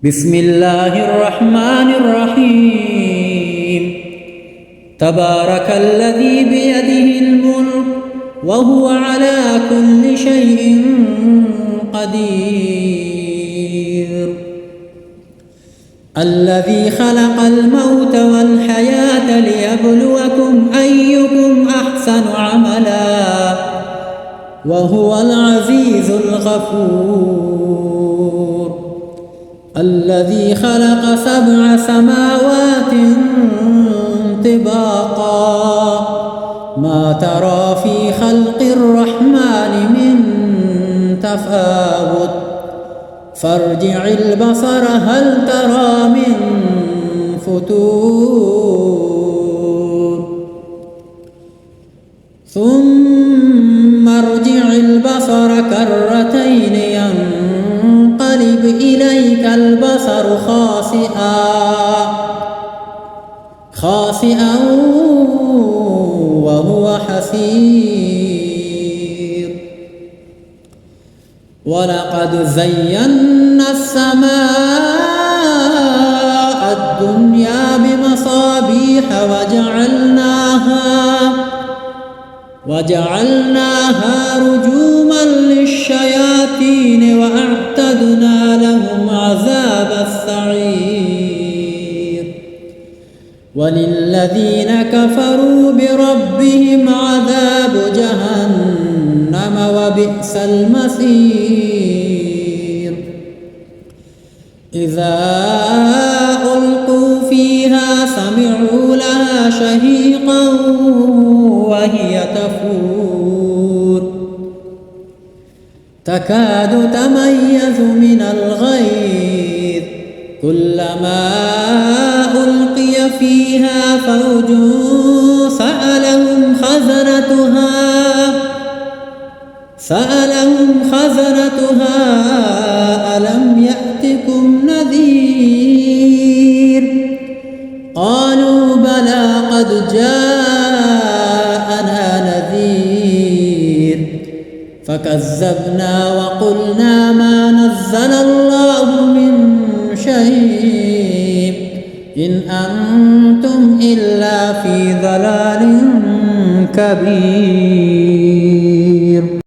بسم الله الرحمن الرحيم تبارك الذي بيده الملك وهو على كل شيء قدير الذي خلق الموت والحياة ليبلوكم أيكم أحسن عملا وهو العزيز الغفور الذي خلق 7 سماوات طباقا ما ترى في خلق الرحمن من تفاوت فارجع البصر هل ترى من فتور ثم ارجع البصر كرتين ينقلب إليك البصر خاسئا وهو حسير ولقد زينا السماء الدنيا بمصابيح وجعلناها رجوما للشياطين وأعتدنا لهم عذاب السعير وللذين كفروا بربهم عذاب جهنم وبئس المصير إذا ألقوا فيها سمعوا لها شهيقا وهي تفور تكاد تميز من الغيظ كلما ألقي فيها فوج سألهم خزنتها ألم يأتكم نذير قالوا بلى قد جاءنا نذير فكذبنا وقلنا ما نزل الله من شيء إن أنتم إلا في ضلال كبير